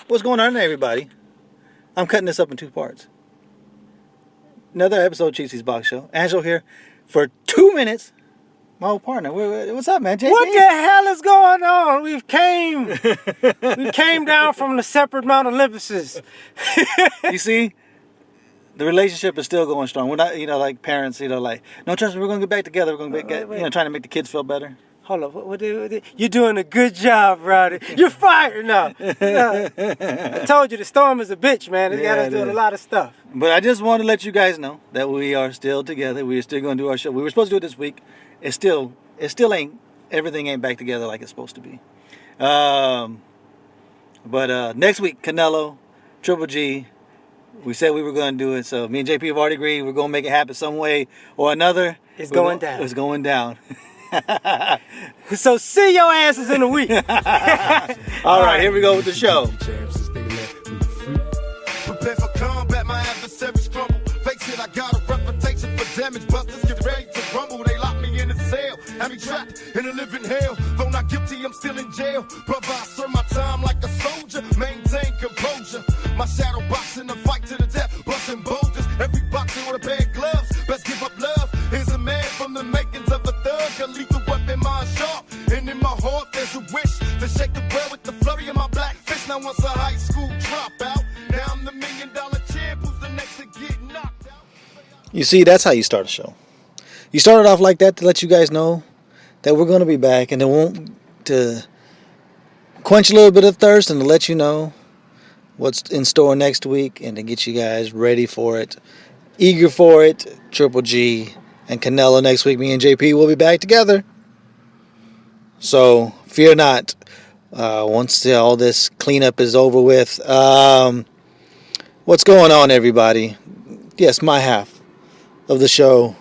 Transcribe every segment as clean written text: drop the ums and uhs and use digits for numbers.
What's going on, everybody? I'm cutting this up in 2 parts. Another episode of Cheap Seats Box Show. Angelo here for 2 minutes. My old partner. What's up, man? JP? What the hell is going on? We came down from the separate Mount Olympuses. You see, the relationship is still going strong. We're not, like parents, like, no, trust me, we're going to get back together. We're going to get, trying to make the kids feel better. Hold up, what you're doing a good job, Roddy. You're fired now. I told you the storm is a bitch, man. It got us doing a lot of stuff. But I just want to let you guys know that we are still together. We're still going to do our show. We were supposed to do it this week. It still ain't, everything ain't back together like it's supposed to be. But next week, Canelo, Triple G, we said we were going to do it. So me and JP have already agreed we're going to make it happen some way or another. It's going down. It's going down. So see your asses in a week. All right, here we go with the show. Prepare for combat, my adversaries crumble. Face it, I got a reputation for damage. Busters get ready to rumble. They lock me in a cell. Have me trapped in a living hell. Though not guilty, I'm still in jail. Brother, I serve my time like a soldier. Maintain composure. My shadow boxing a fight to the death. Busting boulders. Every boxer with a pair of gloves. Best give up love. Here's a man from the makings of a thug. A lethal weapon, mind sharp. And in my heart, there's a wish to shake the world with the flurry of my black fist. Now once a high school dropout. Now I'm the $1 million champ. Who's the next to get knocked out? You see, that's how you start a show. You start it off like that to let you guys know that we're going to be back, and to quench a little bit of thirst and to let you know what's in store next week and to get you guys ready for it, eager for it. Triple G and Canelo next week. Me and JP will be back together. So fear not. Once all this cleanup is over with, what's going on, everybody? Yes, my half of the show.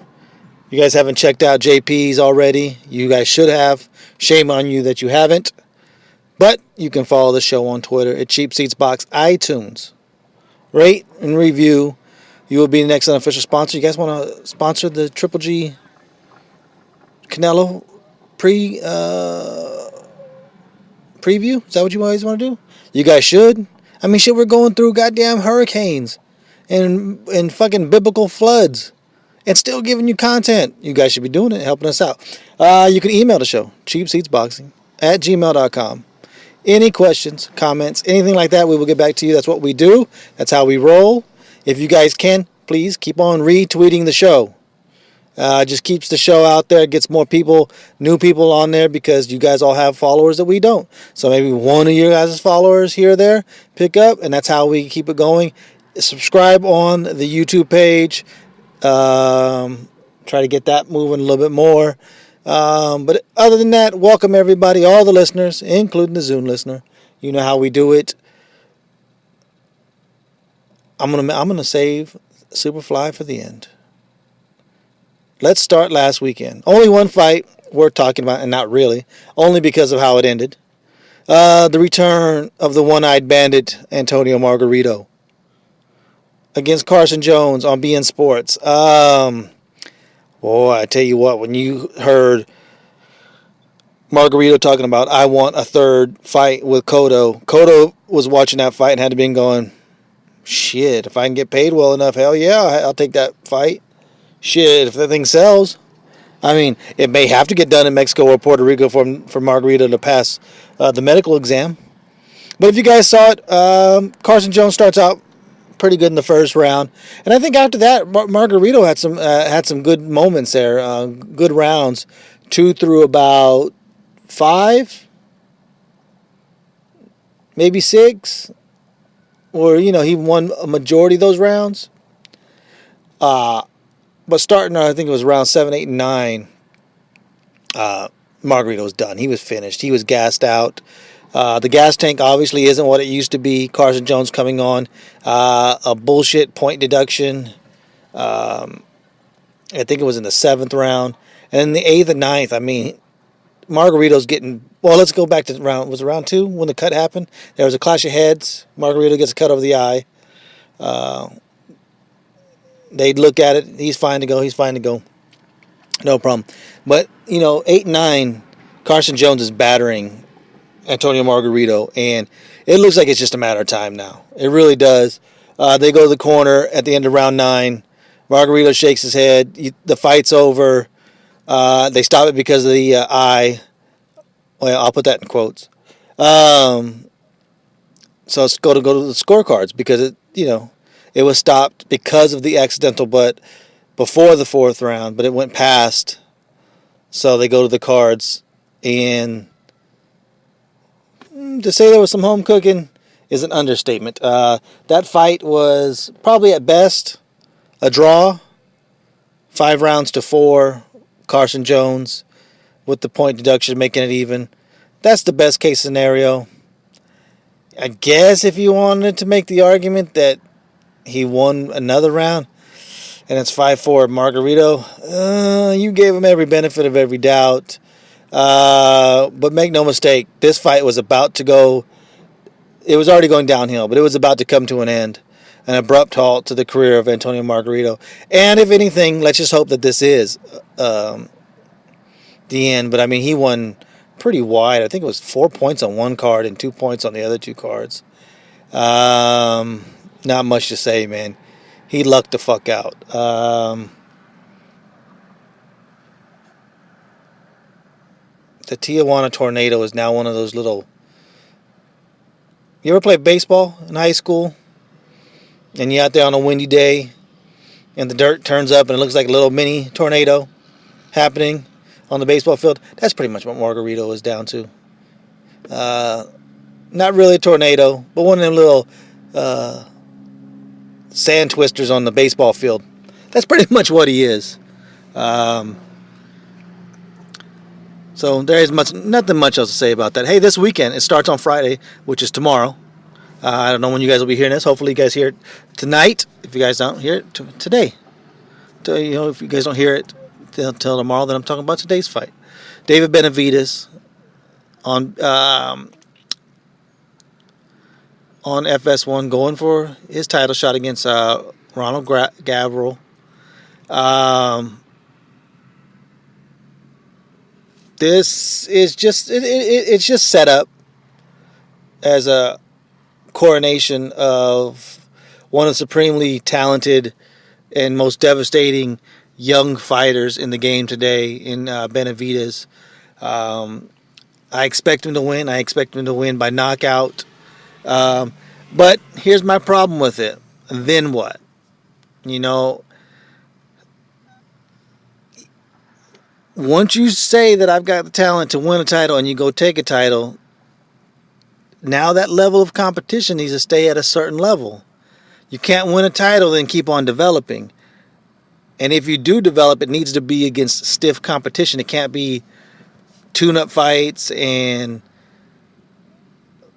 You guys haven't checked out JP's already. You guys should have. Shame on you that you haven't. But you can follow the show on Twitter at Cheap Seats Box, iTunes. Rate and review. You will be the next unofficial sponsor. You guys want to sponsor the Triple G Canelo preview? Is that what you guys want to do? You guys should. I mean, shit, we're going through goddamn hurricanes and fucking biblical floods and still giving you content. You guys should be doing it, helping us out. You can email the show, cheapseatsboxing@gmail.com. Any questions, comments, anything like that, we will get back to you. That's what we do. That's how we roll. If you guys can, please keep on retweeting the show. Just keeps the show out there, gets more people, new people on there, because you guys all have followers that we don't. So maybe one of your guys' followers here or there pick up, and that's how we keep it going. Subscribe on the YouTube page. Try to get that moving a little bit more. But other than that, welcome everybody, all the listeners, including the Zoom listener. You know how we do it. I'm gonna save Superfly for the end. Let's start last weekend. Only one fight worth talking about, and not really, only because of how it ended. The return of the one-eyed bandit, Antonio Margarito, against Carson Jones on BN Sports. Boy, I tell you what, when you heard Margarito talking about, I want a third fight with Cotto was watching that fight and had to be going, shit, if I can get paid well enough, hell yeah, I'll take that fight. Shit, if that thing sells. I mean, it may have to get done in Mexico or Puerto Rico for Margarito to pass the medical exam. But if you guys saw it, Carson Jones starts out pretty good in the first round, and I think after that, Margarito had some good moments there, good rounds, 2 through about 5, maybe 6, or he won a majority of those rounds. But starting, I think it was round 7, 8, and 9, Margarito was done. He was finished. He was gassed out. The gas tank obviously isn't what it used to be. Carson Jones coming on. A bullshit point deduction. I think it was in the 7th round. And in the 8th and 9th, I mean, Margarito's getting... Well, let's go back to was it round 2 when the cut happened? There was a clash of heads. Margarito gets a cut over the eye. They'd look at it. He's fine to go. No problem. But, 8 and 9, Carson Jones is battering Antonio Margarito. And it looks like it's just a matter of time now. It really does. They go to the corner at the end of round 9. Margarito shakes his head. The fight's over. They stop it because of the eye. Well, I'll put that in quotes. So let's go to the scorecards because it was stopped because of the accidental butt before the 4th round, but it went past. So they go to the cards, and to say there was some home cooking is an understatement. That fight was probably at best a draw, 5 rounds to 4. Carson Jones with the point deduction making it even. That's the best case scenario. I guess if you wanted to make the argument that he won another round and it's 5-4 Margarito, you gave him every benefit of every doubt. But make no mistake, this fight was about to go. It was already going downhill, but it was about to come to an end. An abrupt halt to the career of Antonio Margarito. And if anything, let's just hope that this is the end. But I mean, he won pretty wide. I think it was 4 points on one card and 2 points on the other 2 cards. Not much to say, man. He lucked the fuck out. The Tijuana Tornado is now one of those little... You ever play baseball in high school? And you're out there on a windy day, and the dirt turns up, and it looks like a little mini tornado happening on the baseball field. That's pretty much what Margarito is down to. Not really a tornado, but one of them little sand twisters on the baseball field. That's pretty much what he is. So there is nothing much else to say about that. Hey, this weekend, it starts on Friday, which is tomorrow. I don't know when you guys will be hearing this. Hopefully you guys hear it tonight. If you guys don't hear it, today. If you guys don't hear it till tomorrow, then I'm talking about today's fight. David Benavidez on FS1 going for his title shot against Ronald Gavril. This is just it's just set up as a coronation of one of the supremely talented and most devastating young fighters in the game today in Benavidez. I expect him to win. I expect him to win by knockout. But here's my problem with it. Then what? Once you say that I've got the talent to win a title and you go take a title, now that level of competition needs to stay at a certain level. You can't win a title and keep on developing. And if you do develop, it needs to be against stiff competition. It can't be tune-up fights and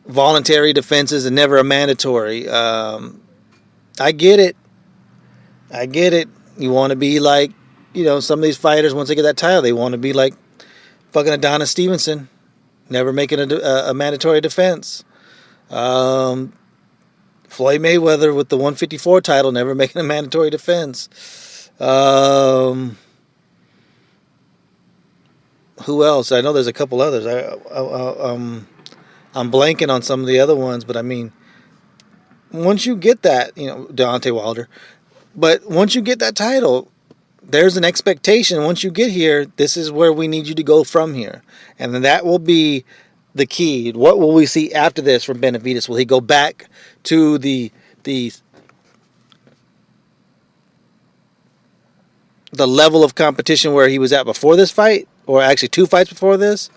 voluntary defenses and never a mandatory. I get it. You want to be like, some of these fighters, once they get that title, they want to be like fucking Adonis Stevenson. Never making a mandatory defense. Floyd Mayweather with the 154 title, never making a mandatory defense. Who else? I know there's a couple others. I'm blanking on some of the other ones, but I mean, once you get that, Deontay Wilder, but once you get that title, there's an expectation. Once you get here, this is where we need you to go from here. And then that will be the key. What will we see after this from Benavidez? Will he go back to the level of competition where he was at before this fight? Or actually 2 fights before this?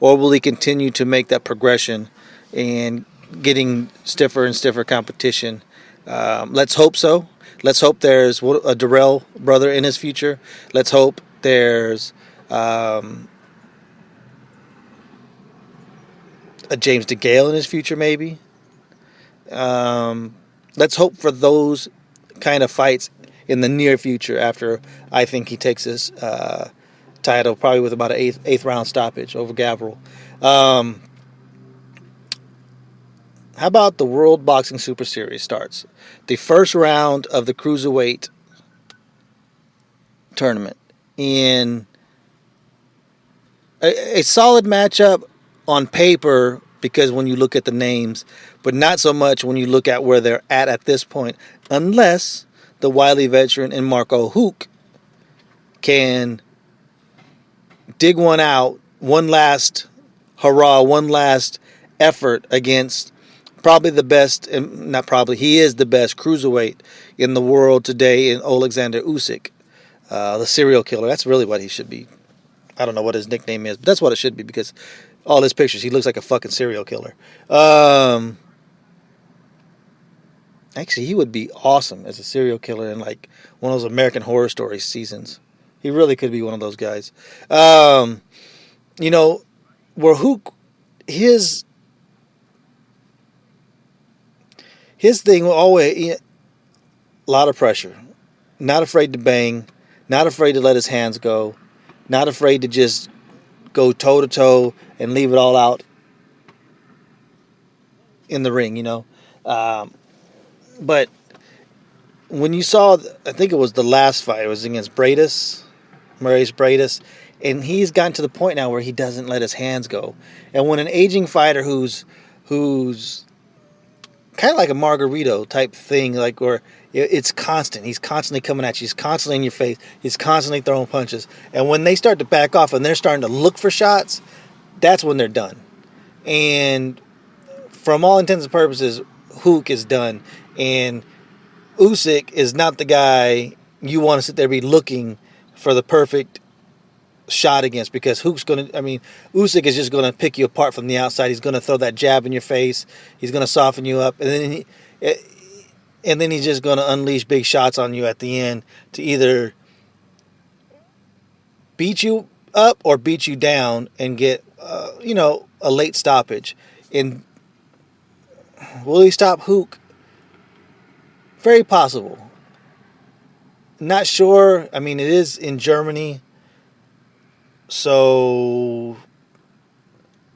Or will he continue to make that progression and getting stiffer and stiffer competition? Let's hope so. Let's hope there's a Durrell brother in his future. Let's hope there's a James DeGale in his future, maybe. Let's hope for those kind of fights in the near future after I think he takes his title, probably with about an eighth round stoppage over Gavril. How about the World Boxing Super Series starts? The first round of the Cruiserweight tournament in a solid matchup on paper, because when you look at the names, but not so much when you look at where they're at this point, unless the wily veteran and Marco Huck can dig one out, one last hurrah, one last effort against probably the best, and not probably, he is the best cruiserweight in the world today in Oleksandr Usyk, the serial killer. That's really what he should be. I don't know what his nickname is, but that's what it should be, because all his pictures, he looks like a fucking serial killer. Actually, he would be awesome as a serial killer in like one of those American Horror Story seasons. He really could be one of those guys. You know, where Huck, his thing will always, a lot of pressure. Not afraid to bang. Not afraid to let his hands go. Not afraid to just go toe to toe and leave it all out in the ring, you know. But when you saw, I think it was the last fight, it was against Maurice Bradis, and he's gotten to the point now where he doesn't let his hands go. And when an aging fighter who's kind of like a Margarito type thing, like where it's constant, he's constantly coming at you, he's constantly in your face, he's constantly throwing punches, and when they start to back off and they're starting to look for shots, that's when they're done. And from all intents and purposes, Huck is done, and Usyk is not the guy you want to sit there be looking for the perfect shot against, because Usyk is just going to pick you apart from the outside. He's going to throw that jab in your face. He's going to soften you up, and then he's just going to unleash big shots on you at the end to either beat you up or beat you down and get a late stoppage. And will he stop Huck? Very possible. Not sure. I mean, it is in Germany, so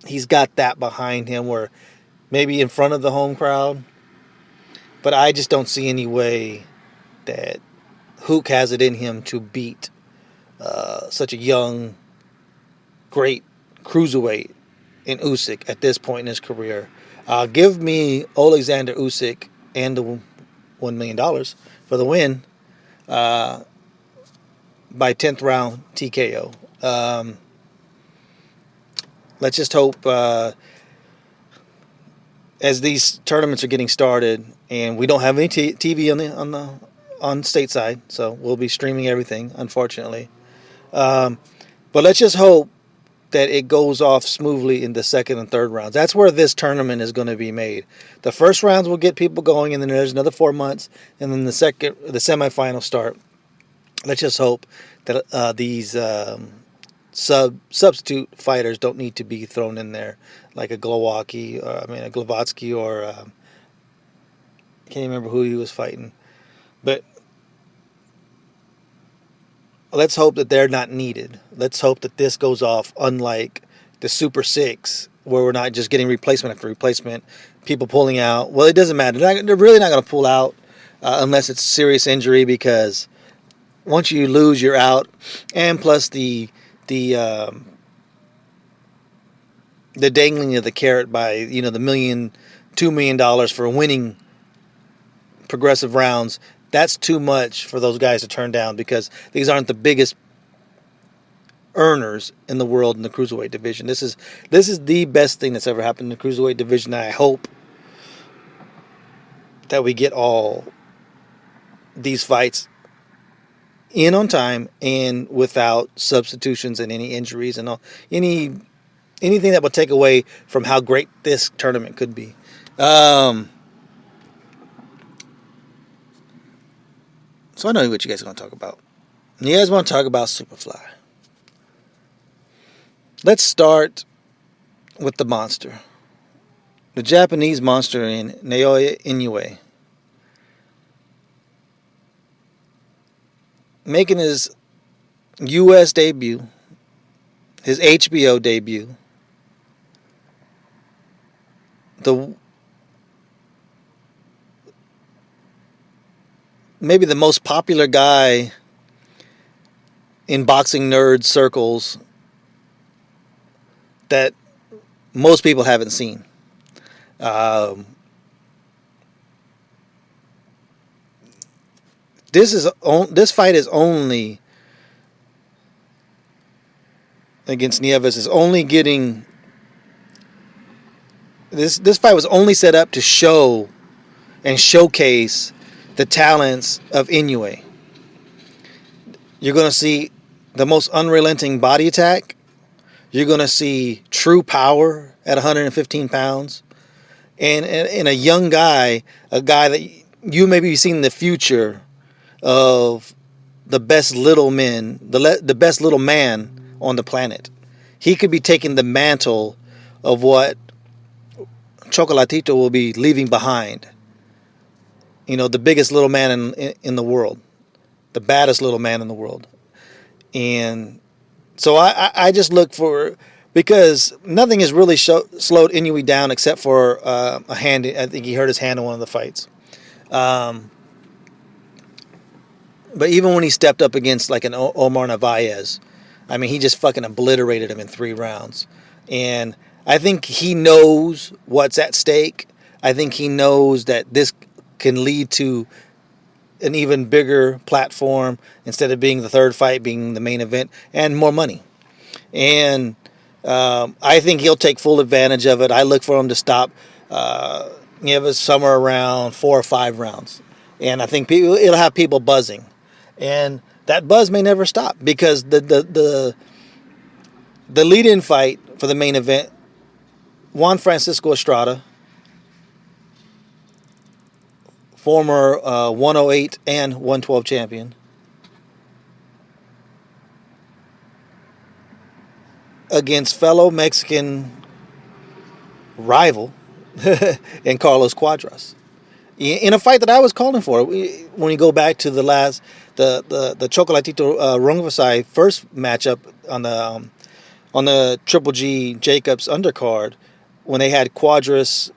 he's got that behind him, where maybe in front of the home crowd. But I just don't see any way that Huck has it in him to beat such a young, great cruiserweight in Usyk at this point in his career. Give me Oleksandr Usyk and the $1 million for the win by 10th round TKO. Let's just hope as these tournaments are getting started, and we don't have any TV on stateside, so we'll be streaming everything, unfortunately. But let's just hope that it goes off smoothly in the second and third rounds. That's where this tournament is going to be made. The first rounds will get people going, and then there's another 4 months, and then the semifinals start. Let's just hope that these substitute fighters don't need to be thrown in there, like a Glowacki, a Glavatsky, or I can't remember who he was fighting. But let's hope that they're not needed. Let's hope that this goes off unlike the Super 6, where we're not just getting replacement after replacement, people pulling out. Well, it doesn't matter. They're really not going to pull out unless it's serious injury, because once you lose, you're out. And plus the dangling of the carrot by, the $2 million for winning progressive rounds, that's too much for those guys to turn down, because these aren't the biggest earners in the world in the cruiserweight division. This is the best thing that's ever happened in the cruiserweight division. I hope that we get all these fights in on time and without substitutions and any injuries and anything that would take away from how great this tournament could be. So I know what you guys are going to talk about. You guys want to talk about Superfly. Let's start with the monster. The Japanese monster in Naoya Inoue. Making his U.S. debut, his HBO debut. Maybe the most popular guy in boxing nerd circles that most people haven't seen. this fight is only against Nieves is only getting this fight was only set up to show and showcase the talents of Inoue. You're going to see the most unrelenting body attack. You're going to see true power at 115 pounds. And a young guy, a guy that you may be seeing the future of the best little men, the best little man on the planet. He could be taking the mantle of what Chocolatito will be leaving behind. You know, the biggest little man in the world. The baddest little man in the world. And so I just look for... Because nothing has really slowed Inoue down except for a hand. I think he hurt his hand in one of the fights. But even when he stepped up against like an Omar Narvaez, I mean, he just fucking obliterated him in 3 rounds. And I think he knows what's at stake. I think he knows that this can lead to an even bigger platform instead of being the third fight, being the main event, and more money. And I think he'll take full advantage of it. I look for him to stop Nieves somewhere around 4 or 5 rounds. And I think it'll have people buzzing. And that buzz may never stop because the lead-in fight for the main event, Juan Francisco Estrada, former 108 and 112 champion, against fellow Mexican rival and Carlos Cuadras in a fight that I was calling for. When you go back to the Chocolatito Rungvisai first matchup on the Triple G Jacobs undercard, when they had Cuadras,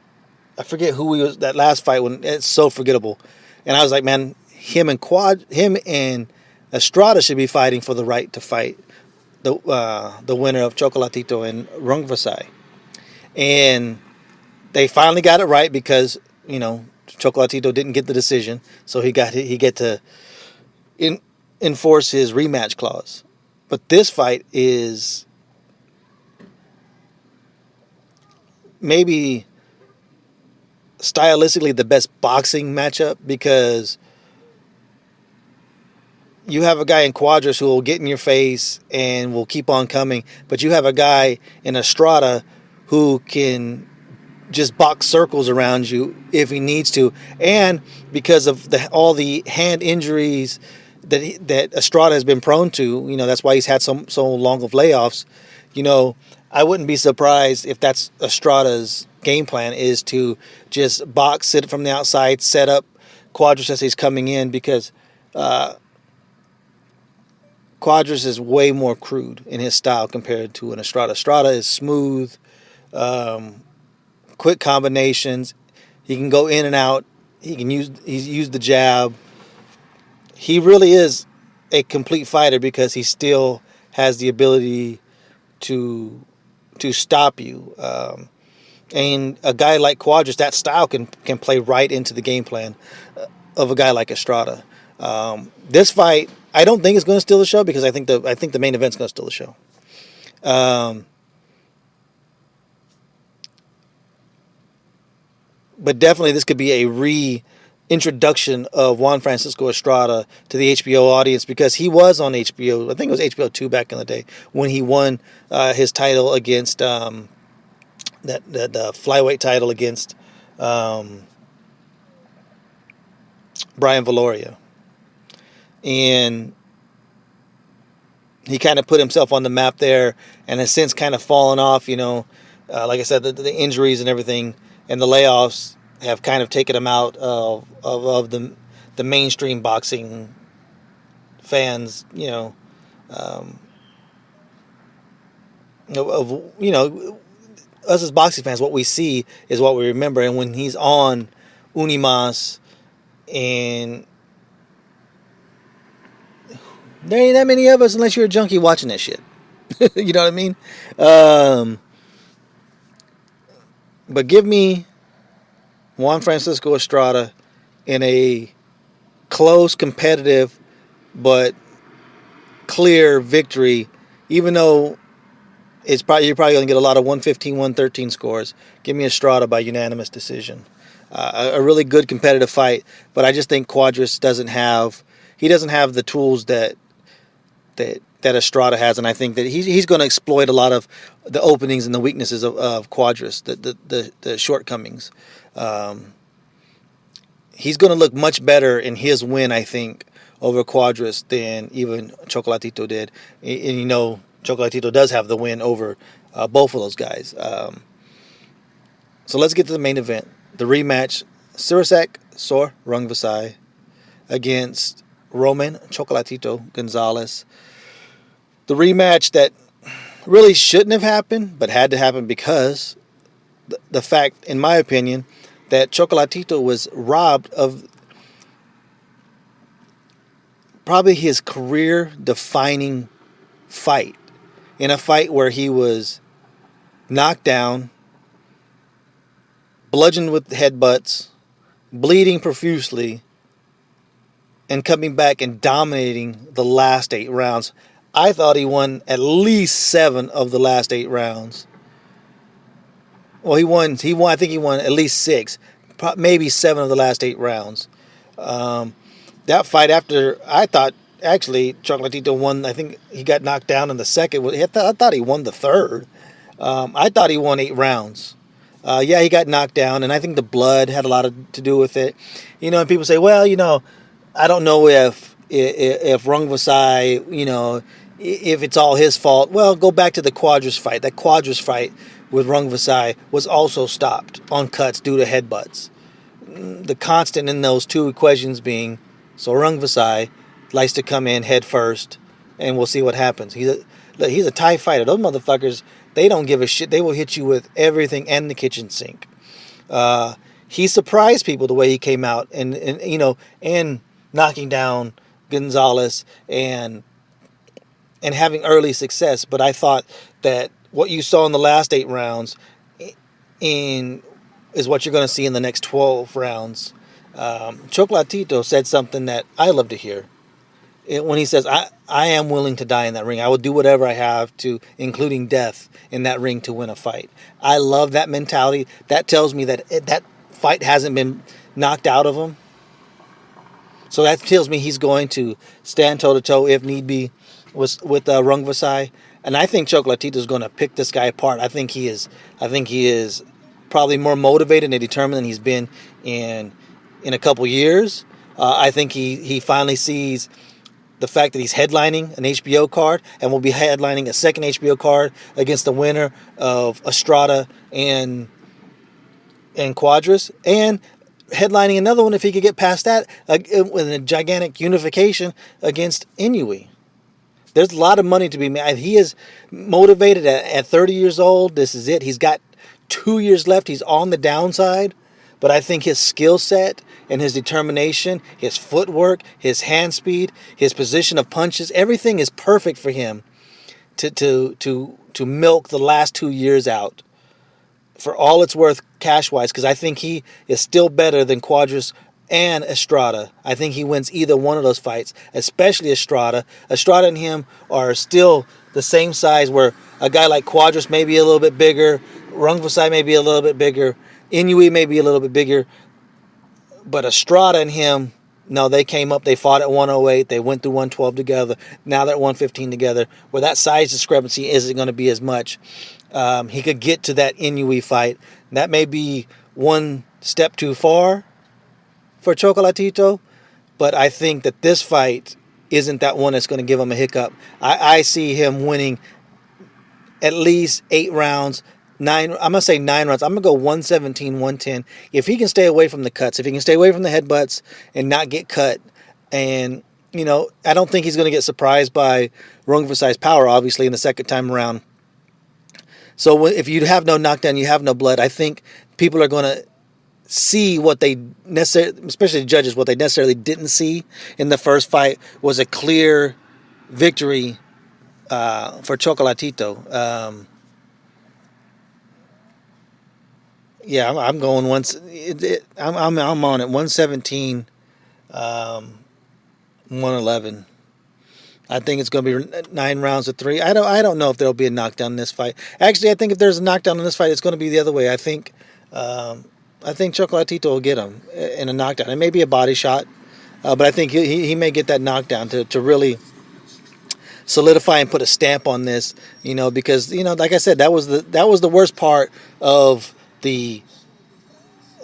I forget who he was that last fight when it's so forgettable, and I was like, man, him and Estrada should be fighting for the right to fight the winner of Chocolatito and Rungvisai. And they finally got it right because, you know, Chocolatito didn't get the decision, so he get to enforce his rematch clause. But this fight is maybe stylistically the best boxing matchup because you have a guy in Cuadras who will get in your face and will keep on coming, but you have a guy in Estrada who can just box circles around you if he needs to. And because of all the hand injuries that Estrada has been prone to, you know, that's why he's had so long of layoffs. You know, I wouldn't be surprised if that's Estrada's game plan, is to just box, sit from the outside, set up Cuadras as he's coming in, because Cuadras is way more crude in his style compared to an Estrada. Estrada is smooth, quick combinations. He can go in and out. He's used the jab. He really is a complete fighter because he still has the ability to stop you. And a guy like Cuadras, that style can play right into the game plan of a guy like Estrada. This fight, I don't think it's going to steal the show because I think the main event's going to steal the show. But definitely this could be a reintroduction of Juan Francisco Estrada to the HBO audience, because he was on HBO. I think it was HBO 2 back in the day when he won his title against the flyweight title against Brian Valoria. And he kind of put himself on the map there and has since kind of fallen off, you know. Like I said, the injuries and everything and the layoffs have kind of taken him out of the mainstream boxing fans, you know, us as boxing fans, what we see is what we remember. And when he's on Unimas, and there ain't that many of us unless you're a junkie watching that shit. You know what I mean? But give me Juan Francisco Estrada in a close, competitive, but clear victory, even though you're probably going to get a lot of 115, 113 scores. Give me Estrada by unanimous decision. A really good competitive fight, but I just think Cuadras doesn't have the tools that Estrada has, and I think that he's going to exploit a lot of the openings and the weaknesses of Cuadras, the shortcomings. He's going to look much better in his win, I think, over Cuadras than even Chocolatito did. And Chocolatito does have the win over both of those guys. So let's get to the main event. The rematch, Sirisak Sor Rungvisai against Roman Chocolatito Gonzalez. The rematch that really shouldn't have happened, but had to happen because the fact, in my opinion, that Chocolatito was robbed of probably his career-defining fight. In a fight where he was knocked down, bludgeoned with headbutts, bleeding profusely, and coming back and dominating the last 8 rounds. I thought he won at least 7 of the last 8 rounds. Well, he won. I think he won at least 6, maybe 7 of the last 8 rounds. That fight, after I thought actually Chocolatito won. I think he got knocked down in the second. I thought he won the third. I thought he won 8 rounds. Yeah, he got knocked down, and I think the blood had a lot to do with it. And people say, well, I don't know if Rungvisai, if it's all his fault. Well, go back to the Cuadras fight. That Cuadras fight with Rungvisai was also stopped on cuts due to headbutts. The constant in those two equations being, so Rungvisai likes to come in head first, and we'll see what happens. He's a Thai fighter. Those motherfuckers, they don't give a shit. They will hit you with everything and the kitchen sink. He surprised people the way he came out and knocking down Gonzalez and having early success. But I thought that what you saw in the last 8 rounds is what you're going to see in the next 12 rounds. Chocolatito said something that I love to hear. When he says, I am willing to die in that ring. I will do whatever I have to, including death, in that ring to win a fight. I love that mentality. That tells me that that fight hasn't been knocked out of him. So that tells me he's going to stand toe-to-toe, if need be, with Rungvisai. And I think Chocolatito is going to pick this guy apart. I think he is probably more motivated and determined than he's been in a couple years. I think he finally sees the fact that he's headlining an HBO card and will be headlining a second HBO card against the winner of Estrada and Cuadras, and headlining another one if he could get past that with a gigantic unification against Inoue. There's a lot of money to be made. He is motivated at 30 years old. This is it. He's got 2 years left. He's on the downside. But I think his skill set and his determination, his footwork, his hand speed, his position of punches, everything is perfect for him to milk the last 2 years out for all it's worth cash-wise, because I think he is still better than Cuadras and Estrada. I think he wins either one of those fights, especially Estrada. Estrada and him are still the same size, where a guy like Cuadras may be a little bit bigger, Rungvisai may be a little bit bigger, Inoue may be a little bit bigger, but Estrada and him, no, they came up, they fought at 108, they went through 112 together, now they're at 115 together, where that size discrepancy isn't going to be as much. He could get to that Inoue fight. That may be one step too far for Chocolatito, but I think that this fight isn't that one that's going to give him a hiccup. I see him winning at least 8 rounds, 9. I'm going to say 9 rounds. I'm going to go 117, 110. If he can stay away from the cuts, if he can stay away from the headbutts and not get cut, and, I don't think he's going to get surprised by Rungvisai's power, obviously, in the second time around. So if you have no knockdown, you have no blood, I think people are going to see what they necessarily, especially the judges, what they necessarily didn't see in the first fight was a clear victory for Chocolatito. Yeah, I'm going once. I'm on it 117, 111. I think it's going to be 9 rounds to 3. I don't know if there'll be a knockdown in this fight. Actually, I think if there's a knockdown in this fight, it's going to be the other way. I think Chocolatito will get him in a knockdown. It may be a body shot, but I think he may get that knockdown to really solidify and put a stamp on this. Because like I said, that was the worst part of the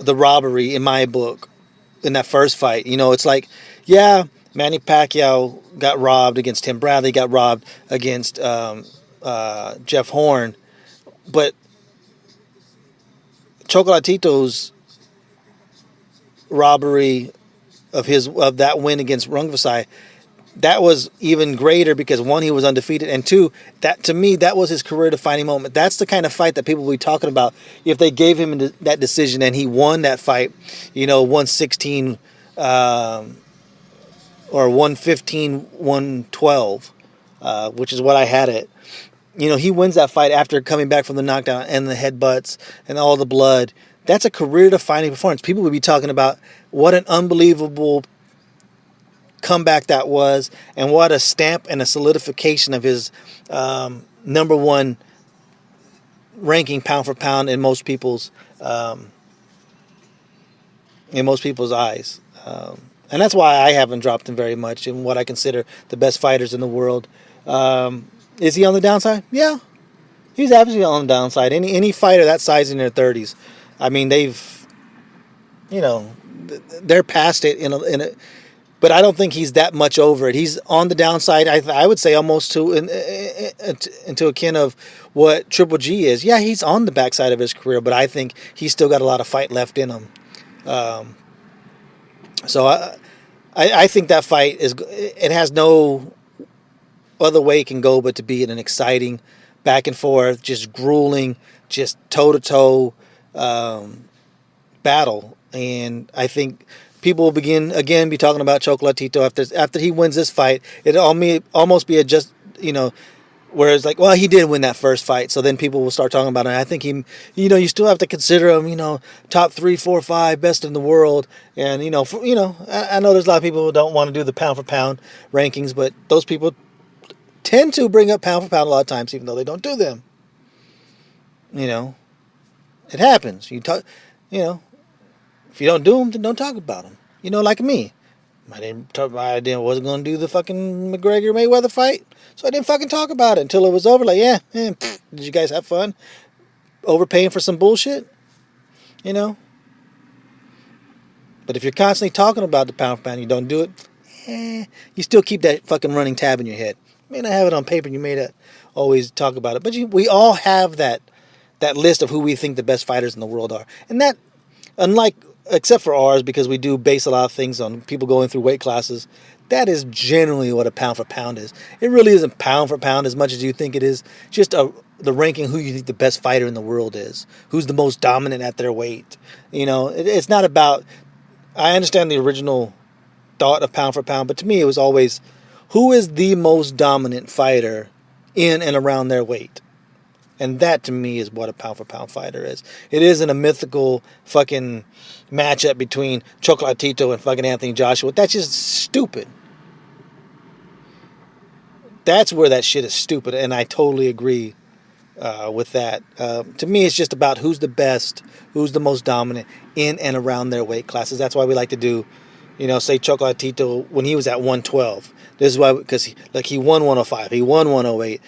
robbery in my book in that first fight. It's like, yeah, Manny Pacquiao got robbed against Tim Bradley, got robbed against Jeff Horn, but Chocolatito's robbery of that win against Rungvisai, that was even greater because 1, he was undefeated, and 2, that to me that was his career-defining moment. That's the kind of fight that people will be talking about if they gave him that decision and he won that fight, 116 or 115, 112, which is what I had it. He wins that fight after coming back from the knockdown and the headbutts and all the blood. That's a career-defining performance. People would be talking about what an unbelievable comeback that was, and what a stamp and a solidification of his number 1 ranking pound for pound in most people's eyes. And that's why I haven't dropped him very much in what I consider the best fighters in the world. Is he on the downside? Yeah, he's absolutely on the downside. Any fighter that size in their 30s, I mean, they're past it in a. But I don't think he's that much over it. He's on the downside. I would say almost into akin of what Triple G is. Yeah, he's on the backside of his career, but I think he's still got a lot of fight left in him. So I think that fight it has no other way it can go but to be an exciting back and forth, just grueling, just toe-to-toe battle. And I think people will be talking about Chocolatito after he wins this fight. It'll almost be where it's like, well, he did win that first fight, so then people will start talking about it. I think you still have to consider him, top 3, 4, 5 best in the world. And I know there's a lot of people who don't want to do the pound for pound rankings, but those people tend to bring up pound for pound a lot of times, even though they don't do them. It happens. If you don't do them, then don't talk about them. Like me. I wasn't going to do the fucking McGregor-Mayweather fight, so I didn't fucking talk about it until it was over. Like, did you guys have fun? Overpaying for some bullshit? But if you're constantly talking about the pound for pound and you don't do it, you still keep that fucking running tab in your head. You may not have it on paper, you may not always talk about it, but we all have that list of who we think the best fighters in the world are. And that, except for ours, because we do base a lot of things on people going through weight classes, that is generally what a pound for pound is. It really isn't pound for pound as much as you think it is. Just the ranking who you think the best fighter in the world is. Who's the most dominant at their weight. It's not about... I understand the original thought of pound for pound, but to me it was always, who is the most dominant fighter in and around their weight? And that, to me, is what a pound-for-pound fighter is. It isn't a mythical fucking matchup between Chocolatito and fucking Anthony Joshua. That's just stupid. That's where that shit is stupid, and I totally agree with that. To me, it's just about who's the best, who's the most dominant in and around their weight classes. That's why we like to do, say Chocolatito when he was at 112. This is why, because he won 105, he won 108.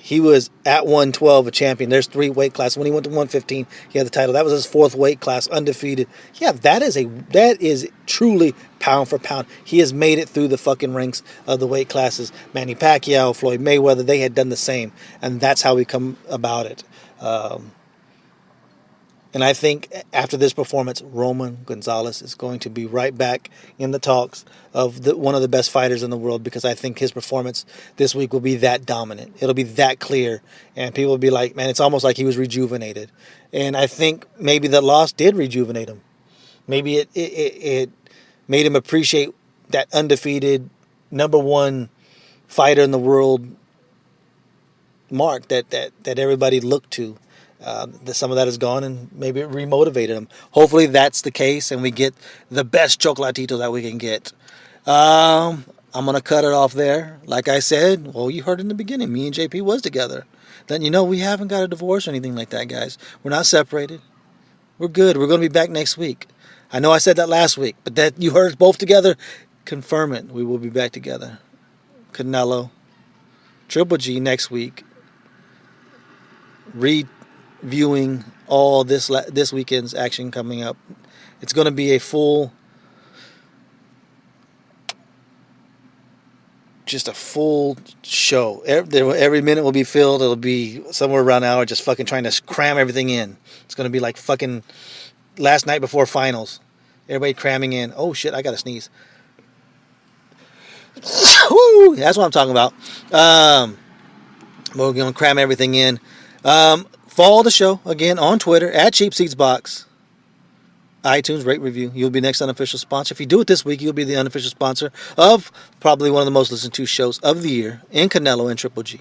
He was at 112 a champion. There's 3 weight classes. When he went to 115, he had the title. That was his 4th weight class, undefeated. Yeah, that is truly pound for pound. He has made it through the fucking ranks of the weight classes. Manny Pacquiao, Floyd Mayweather, they had done the same, and that's how we come about it. And I think after this performance, Roman Gonzalez is going to be right back in the talks of one of the best fighters in the world, because I think his performance this week will be that dominant. It'll be that clear. And people will be like, man, it's almost like he was rejuvenated. And I think maybe the loss did rejuvenate him. Maybe it made him appreciate that undefeated #1 fighter in the world mark that everybody looked to. Some of that is gone, and maybe it remotivated them. Hopefully that's the case, and we get the best chocolatito that we can get. I'm going to cut it off there. Like I said, well, you heard in the beginning, me and JP was together. Then we haven't got a divorce or anything like that, guys. We're not separated. We're good. We're going to be back next week. I know I said that last week, but that you heard us both together. Confirm it. We will be back together. Canelo, Triple G next week. Reviewing all this weekend's action coming up. It's going to be a full show. Every minute will be filled. It'll be somewhere around an hour, just fucking trying to cram everything in. It's going to be like fucking last night before finals. Everybody cramming in. Oh shit, I got to sneeze. Woo, that's what I'm talking about. We're going to cram everything in. Follow the show again on Twitter at Cheap Seats Box. iTunes, rate, review. You'll be next unofficial sponsor. If you do it this week, you'll be the unofficial sponsor of probably one of the most listened to shows of the year in Canelo and Triple G.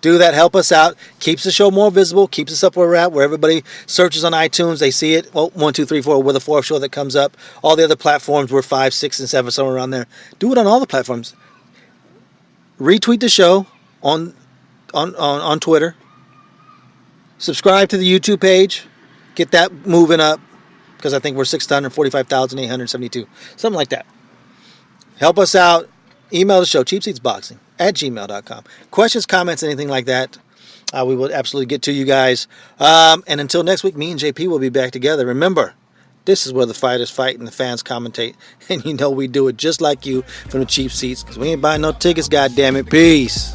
Do that. Help us out. Keeps the show more visible. Keeps us up where we're at. Where everybody searches on iTunes, they see it. Well, 1, 2, 3, 4. We're the fourth show that comes up. All the other platforms, we're 5, 6, and 7, somewhere around there. Do it on all the platforms. Retweet the show on Twitter. Subscribe to the YouTube page. Get that moving up. Because I think we're 645,872. Something like that. Help us out. Email the show, cheapseatsboxing@gmail.com. Questions, comments, anything like that, we will absolutely get to you guys. And until next week, me and JP will be back together. Remember, this is where the fighters fight and the fans commentate. And we do it just like you from the cheap seats. Because we ain't buying no tickets, goddammit. Peace.